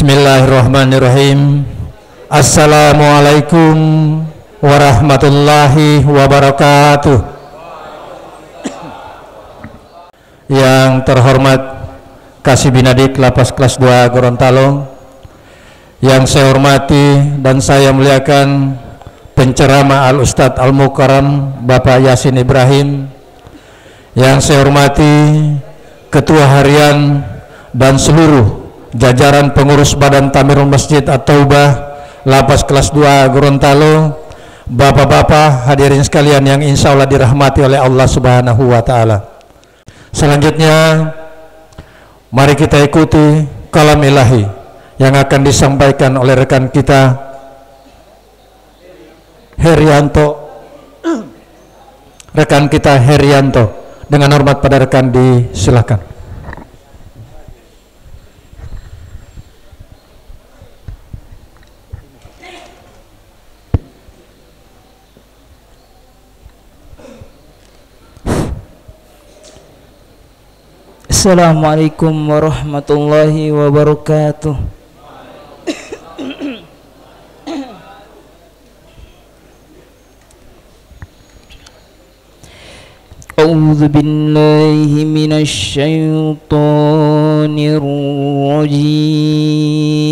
Bismillahirrahmanirrahim. Assalamualaikum warahmatullahi wabarakatuh. Yang terhormat Kasih Binadik Lapas Kelas 2 Gorontalo, yang saya hormati dan saya muliakan penceramah Al-Ustadz Al-Mukarram Bapak Yasin Ibrahim, yang saya hormati Ketua Harian dan seluruh jajaran pengurus Badan Tamirul Masjid At-Taubah Lapas Kelas 2 Gorontalo, bapak-bapak hadirin sekalian yang insya Allah dirahmati oleh Allah Subhanahu wa Ta'ala. Selanjutnya mari kita ikuti kalam ilahi yang akan disampaikan oleh rekan kita Herianto. Rekan kita Herianto, dengan hormat pada rekan disilakan. Assalamualaikum warahmatullahi wabarakatuh. A'udzu billahi minasy syaithanir rajim.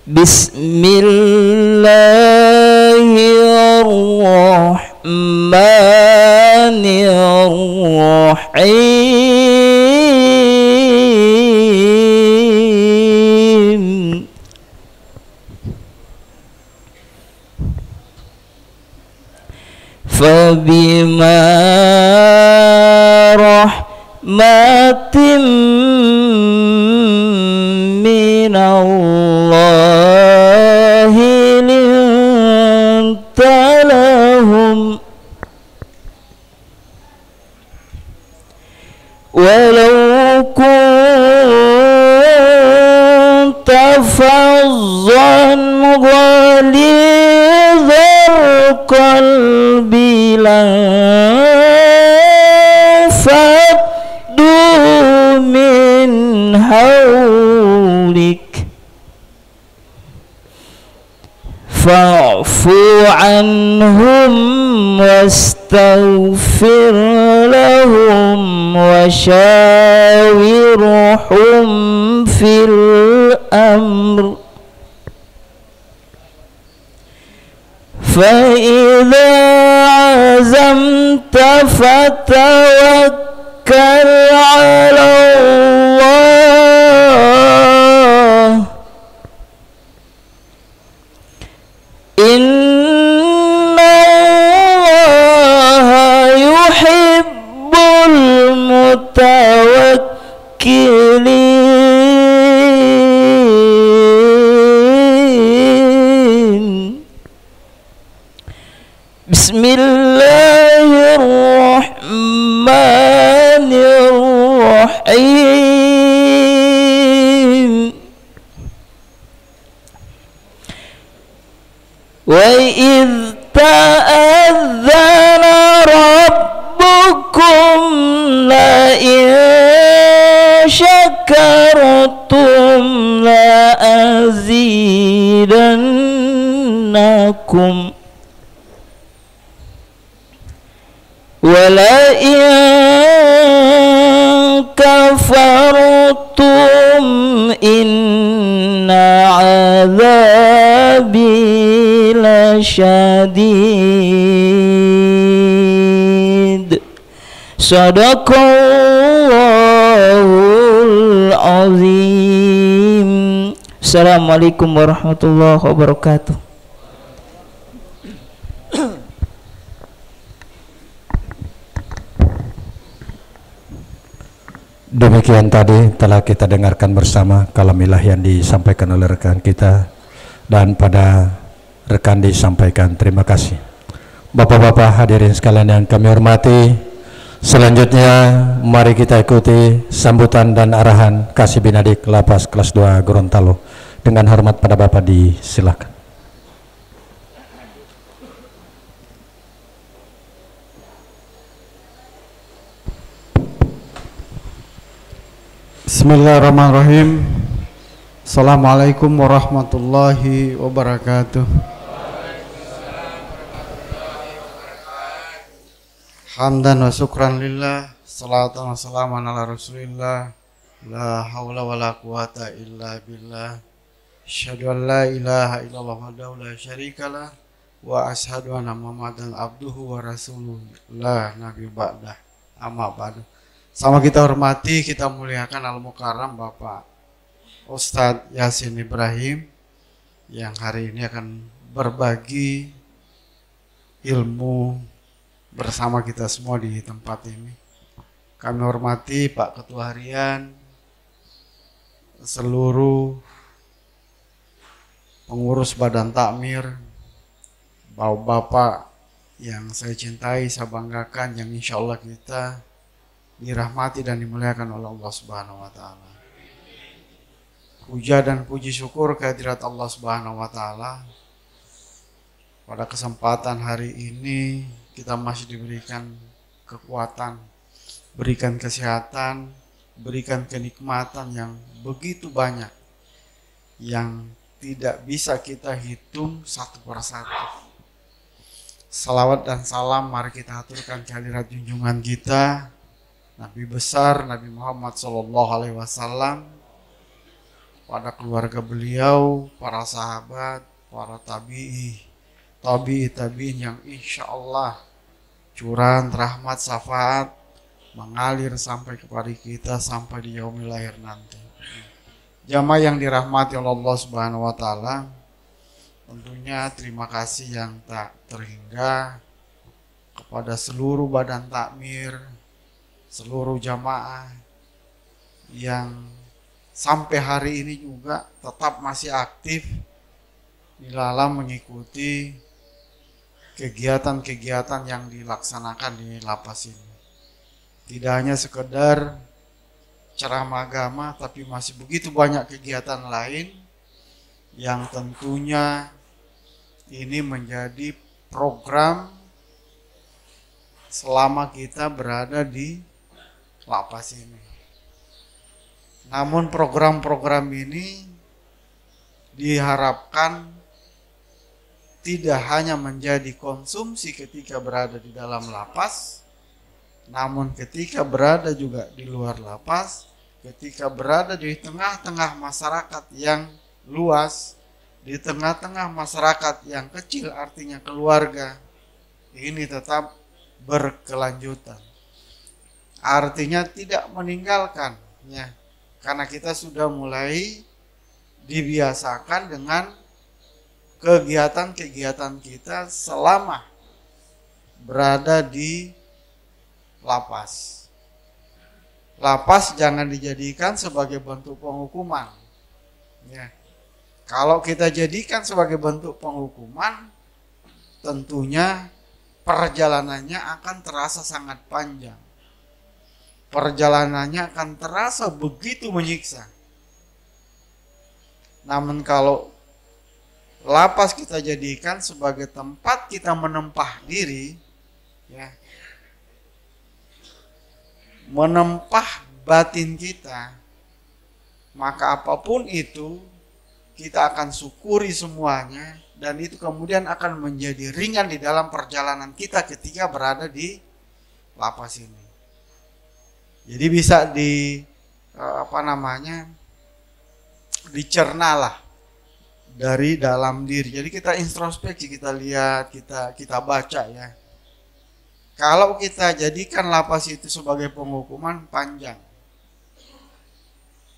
Bismillahirrahmanirrahim. Fabima rahmatin minallahi linta lahum walau kunta fazzan ghalidhal qalbi lanfaddu min hawlik fa'fu anhum wastaghfir lahum wasyawirhum fil amr فإذا عزمت فتوكل على الله إن الله يحب المتوكلين. Bismillahirrahmanirrahim. Wa idh ta'adzana rabbukum la in syakartum la azidannakum wala in kafartum inna azabi lasyadid. Sadaqallahul azim. Assalamualaikum warahmatullahi wabarakatuh. Demikian tadi telah kita dengarkan bersama kalam ilahi yang disampaikan oleh rekan kita, dan pada rekan disampaikan terima kasih. Bapak-bapak hadirin sekalian yang kami hormati, selanjutnya mari kita ikuti sambutan dan arahan Kasih Binadik Lapas Kelas 2 Gorontalo. Dengan hormat pada Bapak disilakan. Bismillahirrahmanirrahim. Assalamualaikum warahmatullahi wabarakatuh. Hamdan wa syukran lillah, salatan wa salaman ala rasulillah, la hawla wa la quwata illa billah. Asyhadu an la ilaha illallah wahdahu la syarikalah wa asyhadu anna Muhammadan abduhu wa rasuluh la nabi ba'dah. Amma ba'du. Sama kita hormati, kita muliakan Al-Mukarram Bapak Ustadz Yasin Ibrahim yang hari ini akan berbagi ilmu bersama kita semua di tempat ini. Kami hormati Pak Ketua Harian, seluruh pengurus Badan Takmir, bapak-bapak yang saya cintai, saya banggakan, yang insya Allah kita dirahmati dan dimuliakan oleh Allah Subhanahu wa taala. Puja dan puji syukur kehadirat Allah Subhanahu wa taala. Pada kesempatan hari ini kita masih diberikan kekuatan, berikan kesehatan, berikan kenikmatan yang begitu banyak yang tidak bisa kita hitung satu persatu. Salawat dan salam mari kita aturkan kehadirat junjungan kita Nabi besar Nabi Muhammad SAW, pada keluarga beliau, para sahabat, para tabi'in yang insya Allah curahan rahmat syafaat mengalir sampai kepada kita sampai di yaumil akhir nanti. Jamaah yang dirahmati oleh Allah Subhanahu wa taala, tentunya terima kasih yang tak terhingga kepada seluruh badan takmir, seluruh jamaah yang sampai hari ini juga tetap masih aktif di dalam mengikuti kegiatan-kegiatan yang dilaksanakan di lapas ini. Tidak hanya sekedar ceramah agama, tapi masih begitu banyak kegiatan lain yang tentunya ini menjadi program selama kita berada di lapas ini. Namun program-program ini diharapkan tidak hanya menjadi konsumsi ketika berada di dalam lapas, namun ketika berada juga di luar lapas, ketika berada di tengah-tengah masyarakat yang luas, di tengah-tengah masyarakat yang kecil artinya keluarga, ini tetap berkelanjutan. Artinya tidak meninggalkan, ya, karena kita sudah mulai dibiasakan dengan kegiatan-kegiatan kita selama berada di lapas. Lapas jangan dijadikan sebagai bentuk penghukuman. Ya. Kalau kita jadikan sebagai bentuk penghukuman, tentunya perjalanannya akan terasa sangat panjang. Perjalanannya akan terasa begitu menyiksa. Namun kalau lapas kita jadikan sebagai tempat kita menempah diri, ya, menempah batin kita, maka apapun itu kita akan syukuri semuanya, dan itu kemudian akan menjadi ringan di dalam perjalanan kita ketika berada di lapas ini. Jadi bisa dicernalah dari dalam diri. Jadi kita introspeksi, kita lihat, kita baca, ya. Kalau kita jadikan lapas itu sebagai penghukuman, panjang.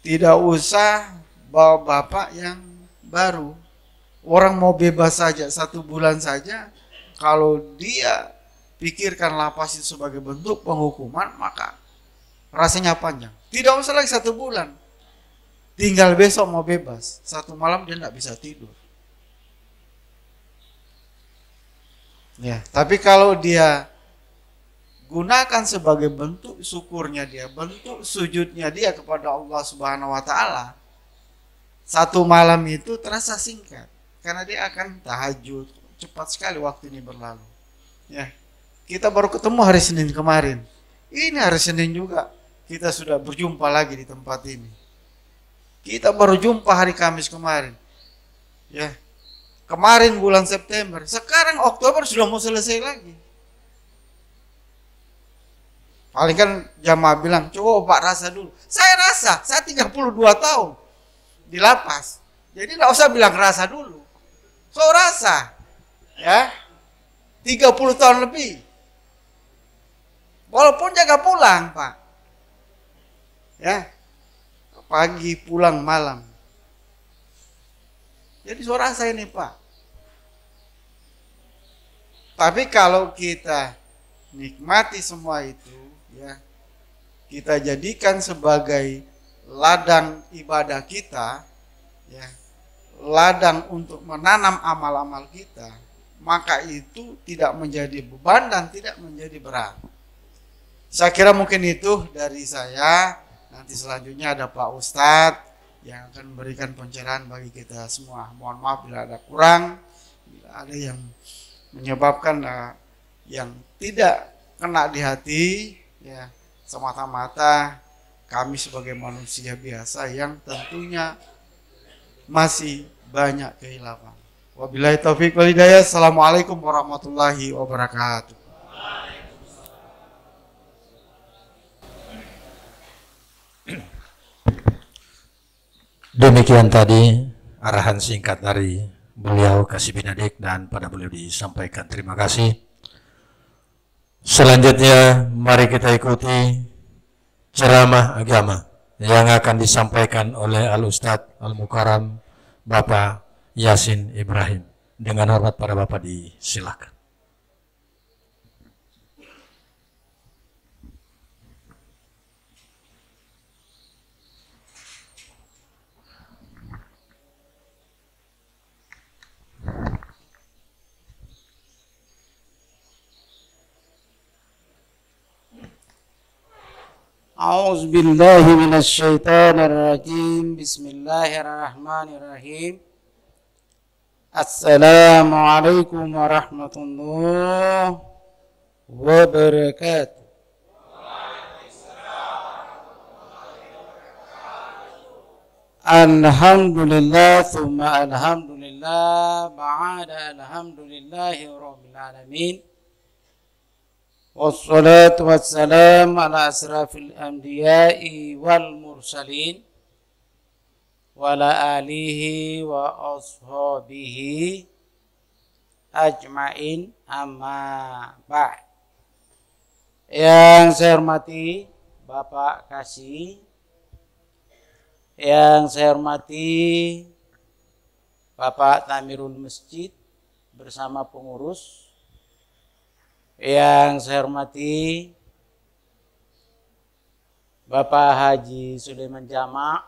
Tidak usah bawa bapak yang baru. Orang mau bebas saja 1 bulan saja, kalau dia pikirkan lapas itu sebagai bentuk penghukuman, maka rasanya panjang. Tidak usah lagi 1 bulan. Tinggal besok mau bebas, 1 malam dia tidak bisa tidur. Ya, tapi kalau dia gunakan sebagai bentuk syukurnya dia, bentuk sujudnya dia kepada Allah Subhanahu wa taala, 1 malam itu terasa singkat karena dia akan tahajud. Cepat sekali waktu ini berlalu. Ya. Kita baru ketemu hari Senin kemarin. Ini hari Senin juga kita sudah berjumpa lagi di tempat ini. Kita baru jumpa hari Kamis kemarin. Ya. Kemarin bulan September, sekarang Oktober sudah mau selesai lagi. Paling kan jamaah bilang, coba Pak rasa dulu. Saya rasa, saya 32 tahun di lapas. Jadi nggak usah bilang rasa dulu. So rasa, ya 30 tahun lebih. Walaupun jaga pulang, Pak. Ya, pagi pulang malam. Jadi so rasa ini, Pak. Tapi kalau kita nikmati semua itu, ya, kita jadikan sebagai ladang ibadah kita, ya, ladang untuk menanam amal-amal kita, maka itu tidak menjadi beban dan tidak menjadi berat. Saya kira mungkin itu dari saya. Nanti selanjutnya ada Pak Ustadz yang akan memberikan pencerahan bagi kita semua. Mohon maaf bila ada kurang, bila ada yang menyebabkan yang tidak kena di hati, ya semata-mata kami sebagai manusia biasa yang tentunya masih banyak kehilapan. Wabillahi taufiq wal hidayah. Assalamualaikum warahmatullahi wabarakatuh. Demikian tadi arahan singkat dari beliau Kasih Binadik, dan pada beliau disampaikan terima kasih. Selanjutnya mari kita ikuti ceramah agama yang akan disampaikan oleh Al-Ustadz Al-Mukarram Bapak Yasin Ibrahim. Dengan hormat para Bapak disilakan. أعوذ بالله من الشيطان الرجيم بسم الله الرحمن الرحيم السلام عليكم ورحمة الله وبركاته. الحمد لله ثم الحمد لله بعد الحمد لله رب العالمين والصلاة والسلام على أشرف الأنبياء والمرسلين وعلى آله وأصحابه أجمعين أما بعد. Yang saya hormati Bapak Kasih, yang saya hormati Bapak Tamirul Masjid bersama pengurus, yang saya hormati Bapak Haji Sulaiman Jama',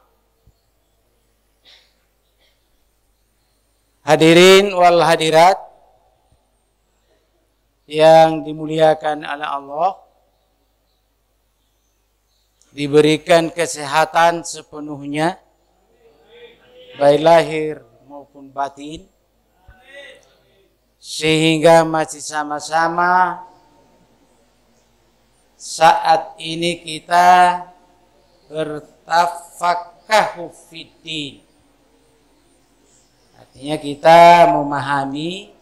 hadirin wal hadirat yang dimuliakan oleh Allah, diberikan kesehatan sepenuhnya, baik lahir maupun batin, sehingga masih sama-sama saat ini kita bertafaqahu fiddin. Artinya kita memahami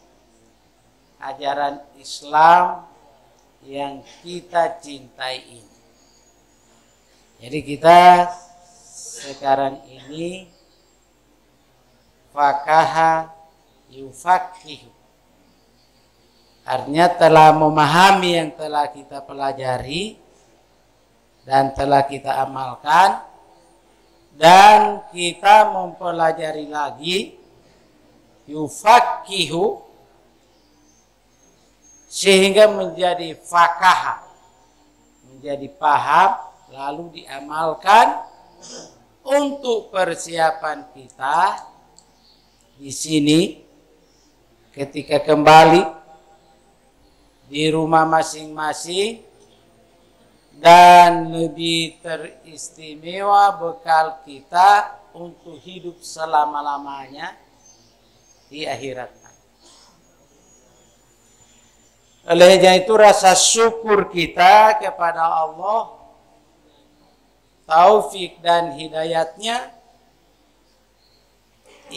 ajaran Islam yang kita cintai ini. Jadi kita sekarang ini faqaha yufaqihu, artinya telah memahami yang telah kita pelajari dan telah kita amalkan, dan kita mempelajari lagi yufaqihu sehingga menjadi faqaha, menjadi paham lalu diamalkan untuk persiapan kita di sini ketika kembali di rumah masing-masing, dan lebih teristimewa bekal kita untuk hidup selama-lamanya di akhirat. Olehnya itu rasa syukur kita kepada Allah, taufik dan hidayatnya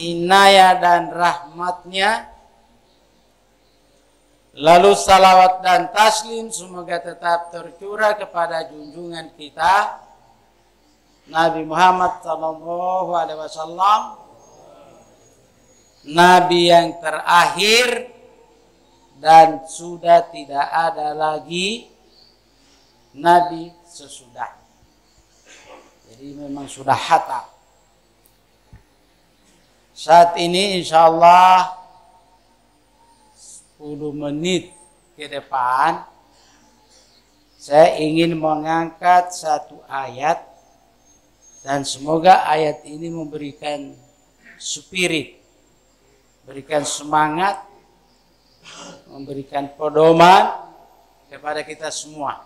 inayah dan rahmatnya, lalu salawat dan taslim semoga tetap tercurah kepada junjungan kita Nabi Muhammad sallallahu alaihi wasallam, Nabi yang terakhir dan sudah tidak ada lagi Nabi sesudah. Jadi memang sudah hatam. Saat ini insya Allah 10 menit ke depan saya ingin mengangkat satu ayat dan semoga ayat ini memberikan spirit, memberikan semangat, memberikan pedoman kepada kita semua.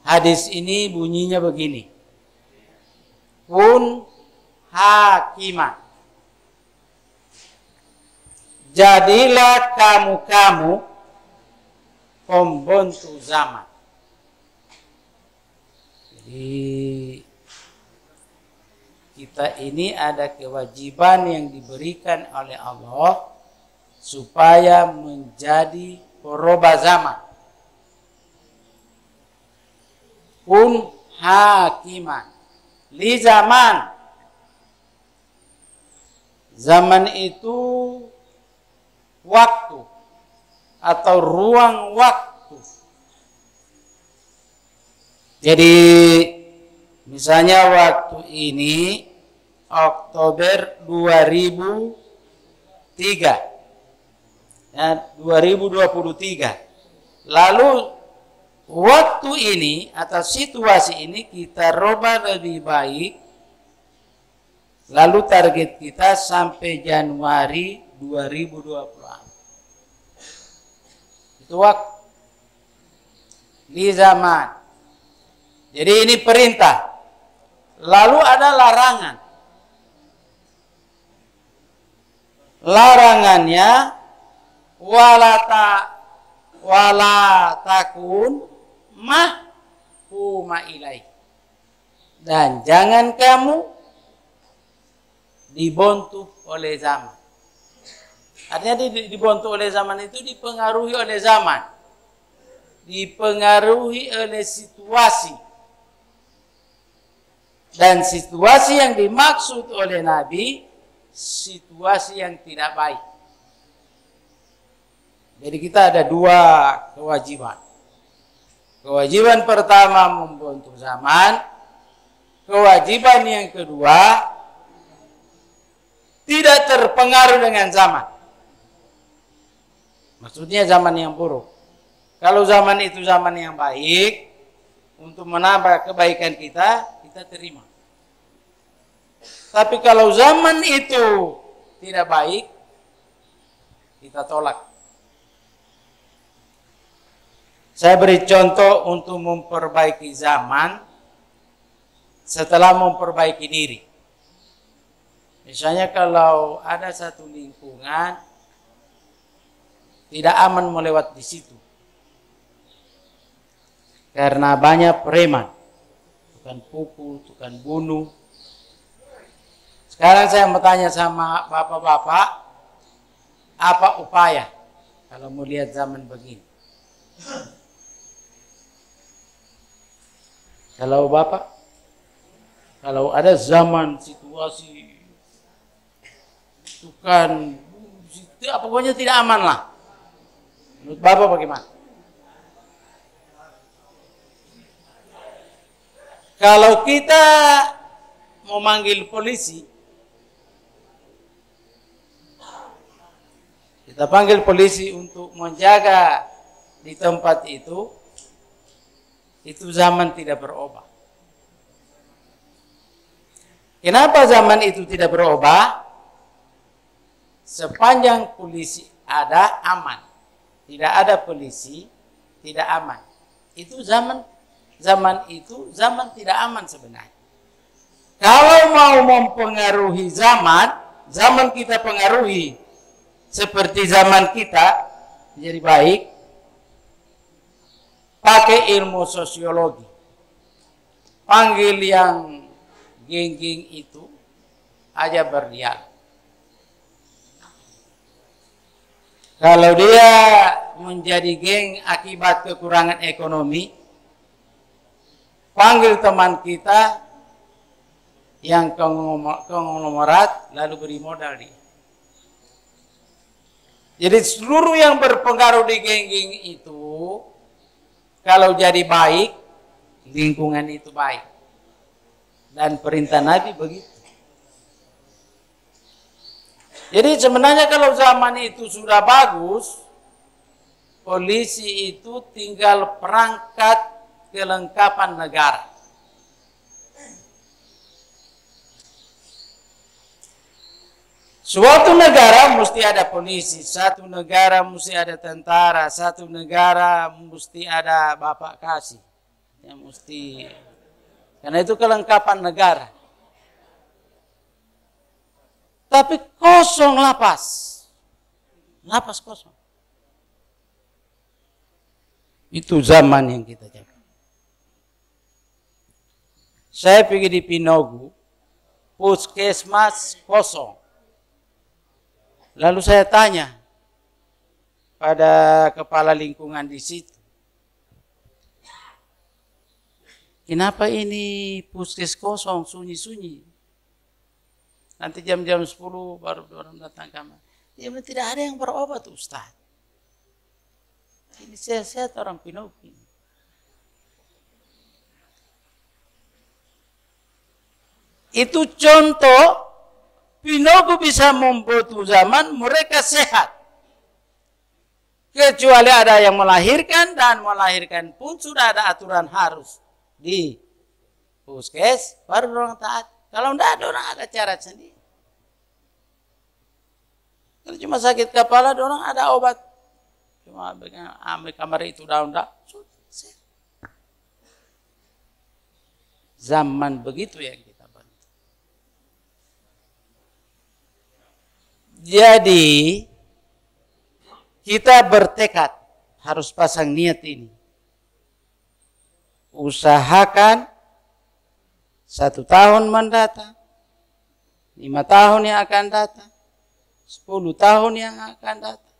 Hadis ini bunyinya begini. Kun hakiman. Jadilah kamu-kamu pembantu zaman. Jadi kita ini ada kewajiban yang diberikan oleh Allah supaya menjadi perubah zaman. Kun hakiman li zaman. Zaman itu waktu atau ruang waktu. Jadi misalnya waktu ini Oktober 2003 ya, 2023. Lalu waktu ini atau situasi ini kita rubah lebih baik. Lalu target kita sampai Januari 2024. Itu waktu di zaman. Jadi ini perintah. Lalu ada larangan. Larangannya wala takun mahkuma ilaih. Dan jangan kamu dibontuh oleh zaman. Artinya dibontuh oleh zaman itu dipengaruhi oleh zaman. Dipengaruhi oleh situasi. Dan situasi yang dimaksud oleh Nabi, situasi yang tidak baik. Jadi kita ada dua kewajiban. Kewajiban pertama membantu zaman. Kewajiban yang kedua tidak terpengaruh dengan zaman. Maksudnya zaman yang buruk. Kalau zaman itu zaman yang baik, untuk menambah kebaikan kita, kita terima. Tapi kalau zaman itu tidak baik, kita tolak. Saya beri contoh untuk memperbaiki zaman setelah memperbaiki diri. Misalnya kalau ada satu lingkungan tidak aman melewat di situ karena banyak preman, tukang pukul, tukang bunuh. Sekarang saya mau tanya sama bapak-bapak, apa upaya kalau melihat zaman begini? Kalau bapak, kalau ada zaman situasi itu kan pokoknya tidak aman lah. Menurut bapak bagaimana? Kalau kita mau manggil polisi, kita panggil polisi untuk menjaga di tempat itu zaman tidak berubah. Kenapa zaman itu tidak berubah? Sepanjang polisi ada, aman. Tidak ada polisi, tidak aman. Itu zaman itu tidak aman sebenarnya. Kalau mau mempengaruhi zaman kita pengaruhi seperti zaman kita jadi baik, pakai ilmu sosiologi. Panggil yang geng-geng itu aja berdialog. Kalau dia menjadi geng akibat kekurangan ekonomi, panggil teman kita yang konglomerat lalu beri modal dia. Jadi seluruh yang berpengaruh di geng-geng itu, kalau jadi baik, lingkungan itu baik. Dan perintah Nabi begitu. Jadi sebenarnya kalau zaman itu sudah bagus, polisi itu tinggal perangkat kelengkapan negara. Suatu negara mesti ada polisi, satu negara mesti ada tentara, satu negara mesti ada bapak kasih. Ya mesti, karena itu kelengkapan negara. Tapi kosong lapas. Lapas kosong. Itu zaman yang kita jaga. Saya pergi di Pinogu, puskesmas kosong. Lalu saya tanya pada kepala lingkungan di situ, kenapa ini puskes kosong, sunyi-sunyi? Nanti jam-jam 10 baru orang datang kamar. Ya tidak ada yang berobat, Ustaz. Ini sehat-sehat orang Pinogi. Itu contoh. Pinogu bisa membantu zaman mereka sehat. Kecuali ada yang melahirkan, dan melahirkan pun sudah ada aturan harus di puskes, baru orang taat. Kalau tidak, orang ada cara sendiri. Kalau cuma sakit kepala, orang ada obat. Cuma ambil kamar itu daun-daun. Zaman begitu ya. Jadi kita bertekad harus pasang niat ini. Usahakan 1 tahun mendatang, 5 tahun yang akan datang, 10 tahun yang akan datang,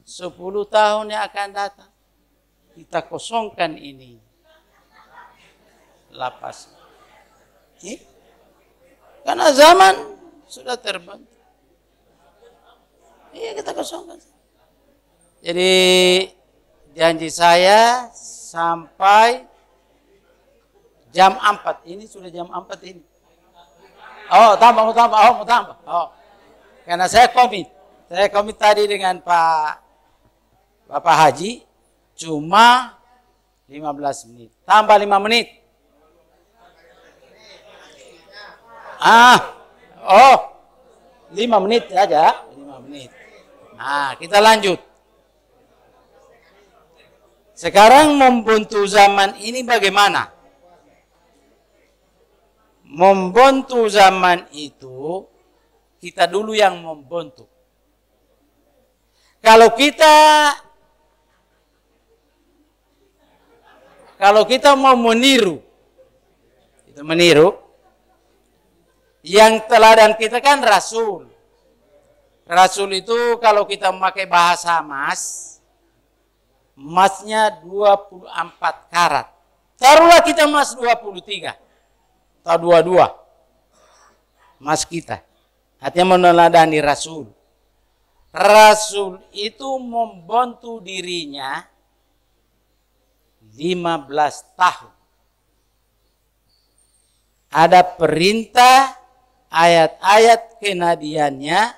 10 tahun yang akan datang, kita kosongkan ini lapas. Karena zaman sudah terbantu. Iya, kita kosongkan. Jadi janji saya sampai jam 4. Ini sudah jam 4 ini. Oh, mau tambah. Oh. Karena saya komit. Saya komit tadi dengan Bapak Haji cuma 15 menit. Tambah 5 menit. Oh, 5 menit aja. 5 menit. Nah, kita lanjut. Sekarang membantu zaman ini bagaimana? Membantu zaman itu, kita dulu yang membantu. Kalau kita mau meniru, itu meniru. Yang teladan kita kan Rasul. Rasul itu kalau kita memakai bahasa emasnya 24 karat. Taruhlah kita emas 23 atau 22. Emas kita. Artinya meneladani Rasul. Rasul itu membantu dirinya 15 tahun. Ada perintah, ayat-ayat kenabiannya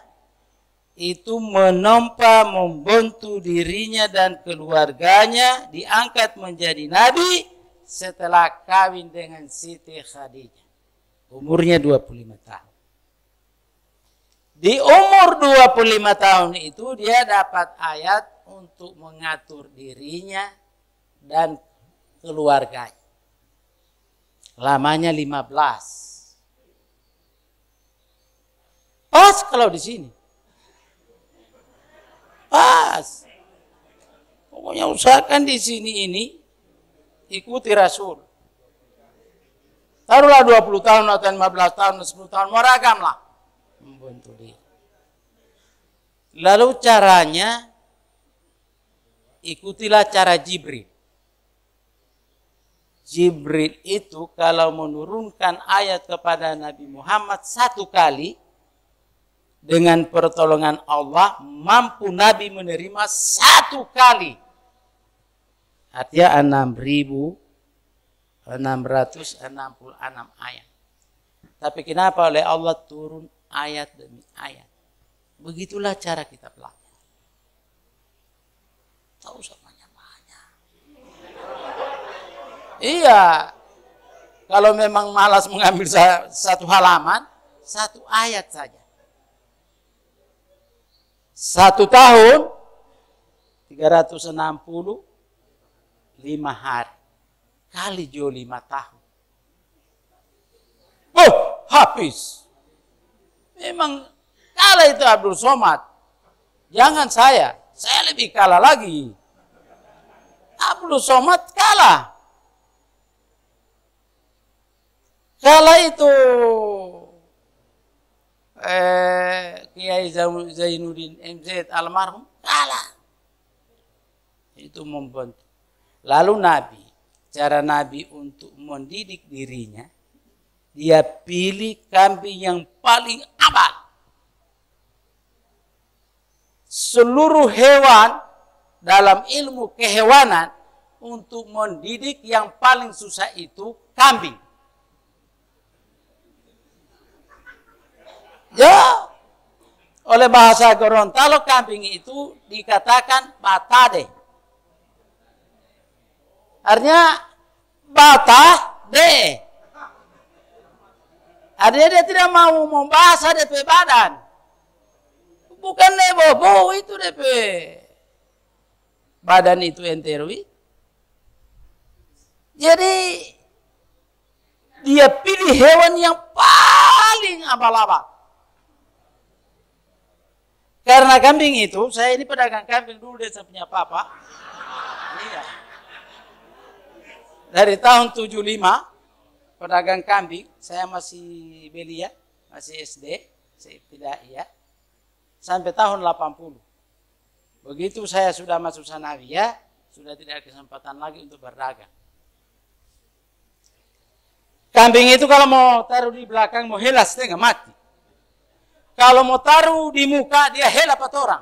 itu menompa, membantu dirinya dan keluarganya diangkat menjadi nabi setelah kawin dengan Siti Khadijah. Umurnya 25 tahun. Di umur 25 tahun itu dia dapat ayat untuk mengatur dirinya dan keluarganya. Lamanya 15. Pas kalau di sini. Pas. Pokoknya usahakan di sini ini ikuti Rasul. Taruhlah 20 tahun atau 15 tahun, 10 tahun, meragamlah. Membantu dia. Lalu caranya, ikutilah cara Jibril. Jibril itu kalau menurunkan ayat kepada Nabi Muhammad 1 kali, dengan pertolongan Allah, mampu Nabi menerima 1 kali. Artinya 6.666 ayat. Tapi kenapa oleh Allah turun ayat demi ayat? Begitulah cara kita belajar. Tak usah banyak-banyak. Iya. Kalau memang malas mengambil 1 halaman, 1 ayat saja. 1 tahun 365 hari kali 5 tahun. Oh, habis. Memang kalah itu Abdul Somad. Jangan saya lebih kalah lagi. Abdul Somad kalah. Kalah itu Kiai Zainuddin MZ almarhum kalah. Itu membantu. Lalu Nabi, cara Nabi untuk mendidik dirinya, dia pilih kambing yang paling abal. Seluruh hewan dalam ilmu kehewanan untuk mendidik yang paling susah itu kambing. Ya, oleh bahasa Gorontalo kambing itu dikatakan batade. Artinya bata de. Artinya dia tidak mau membahas DP badan. Bukan bobo itu DP badan itu enterwi. Jadi dia pilih hewan yang paling abal-abal. Karena kambing itu, saya ini pedagang kambing dulu desa punya papa. Iya. Dari tahun 75, pedagang kambing, saya masih belia, masih SD, saya tidak iya. Sampai tahun 80. Begitu saya sudah masuk sanawiyah, sudah tidak ada kesempatan lagi untuk berdagang. Kambing itu kalau mau taruh di belakang, mau helas setengah mati. Kalau mau taruh di muka, dia hela 4 orang.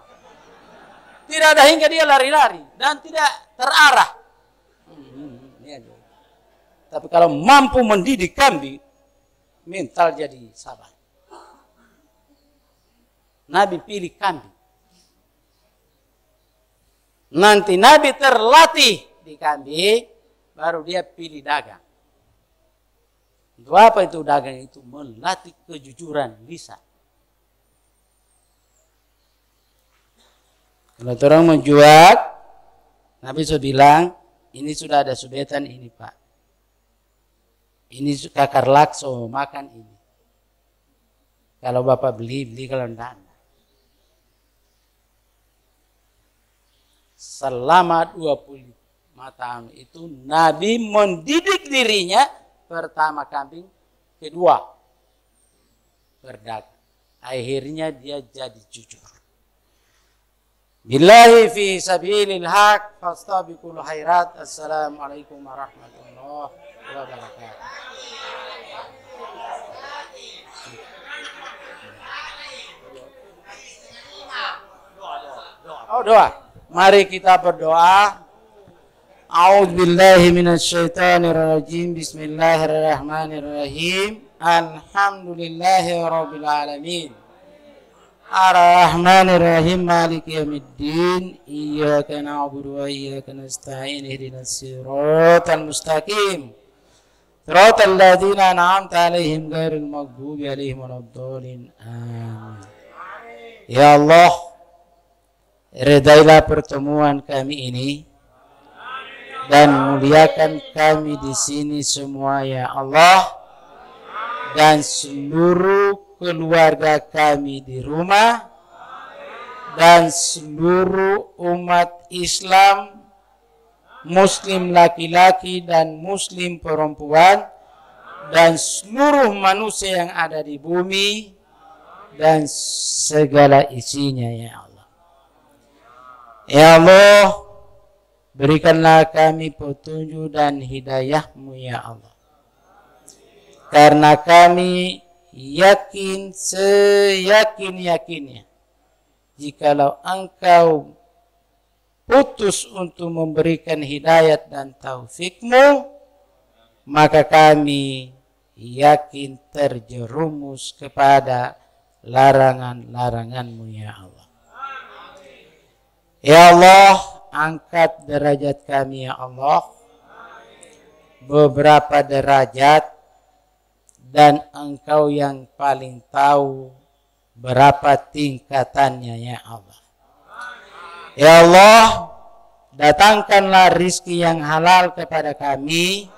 Tidak ada hingga dia lari-lari. Dan tidak terarah. Tapi kalau mampu mendidik kambing, mental jadi sabar. Nabi pilih kambing. Nanti Nabi terlatih di kambing, baru dia pilih dagang. Untuk apa itu dagang itu? Melatih kejujuran lisan. Kalau orang menjual, Nabi sudah bilang, ini sudah ada subetan ini Pak. Ini kakar lakso, makan ini. Kalau Bapak beli kalau tidak. Selama 25 tahun itu Nabi mendidik dirinya, pertama kambing, kedua berdagang. Akhirnya dia jadi jujur. Billahi fi sabilil haq fastabiqul khairat. Assalamualaikum warahmatullahi wabarakatuh. Oh, doa. Mari kita berdoa. A'udzubillahi minasyaitonirrajim. Bismillahirrahmanirrahim. Alhamdulillahi rabbil alamin. Ar-Rahmanir-Rahim, Maliki Yaumiddin, Iyyaka na'budu wa iyyaka nasta'in, ihdinas siratal mustaqim, siratal ladzina an'amta 'alaihim ghairil maghdubi 'alaihim waladdallin. Amin. Ya Allah, redailah pertemuan kami ini dan muliakan kami di sini semua ya Allah, dan seluruh keluarga kami di rumah dan seluruh umat Islam, Muslim laki-laki dan Muslim perempuan, dan seluruh manusia yang ada di bumi dan segala isinya ya Allah. Ya Allah, berikanlah kami petunjuk dan hidayah-Mu ya Allah. Karena kami yakin seyakin-yakinnya, jikalau Engkau putus untuk memberikan hidayat dan taufik-Mu, maka kami yakin terjerumus kepada larangan-larangan-Mu ya Allah. Ya Allah, angkat derajat kami ya Allah, beberapa derajat, dan Engkau yang paling tahu berapa tingkatannya ya Allah. Ya Allah, datangkanlah rizki yang halal kepada kami,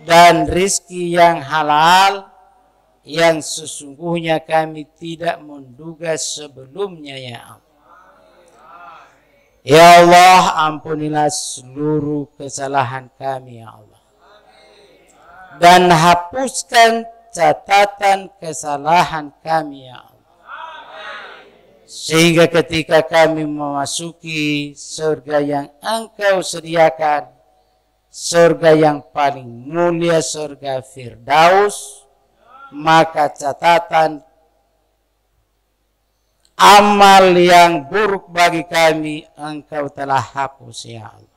dan rizki yang halal yang sesungguhnya kami tidak menduga sebelumnya ya Allah. Ya Allah, ampunilah seluruh kesalahan kami ya Allah, dan hapuskan catatan kesalahan kami ya Allah, sehingga ketika kami memasuki surga yang Engkau sediakan, surga yang paling mulia, surga Firdaus, maka catatan amal yang buruk bagi kami Engkau telah hapus ya Allah.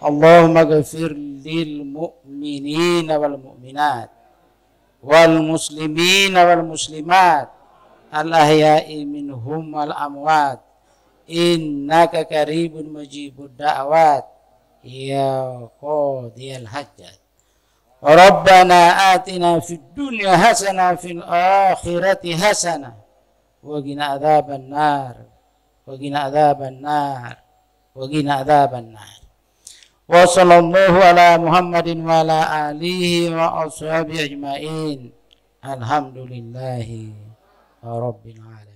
Allahumma ghafir lil mu'minina wal mu'minat wal muslimina wal muslimat al ahya'i minhum wal amwat innaka qaribun mujibud da'wat ya qadiyal hajat. Rabbana atina fid dunya hasanah fil akhirati hasanah wa qina adzaban nar wa qina adzaban nar wa qina adzaban nar. Wa sallallahu ala Muhammadin wa ala alihi wa ashabihi ajmain. Alhamdulillahi rabbil alamin.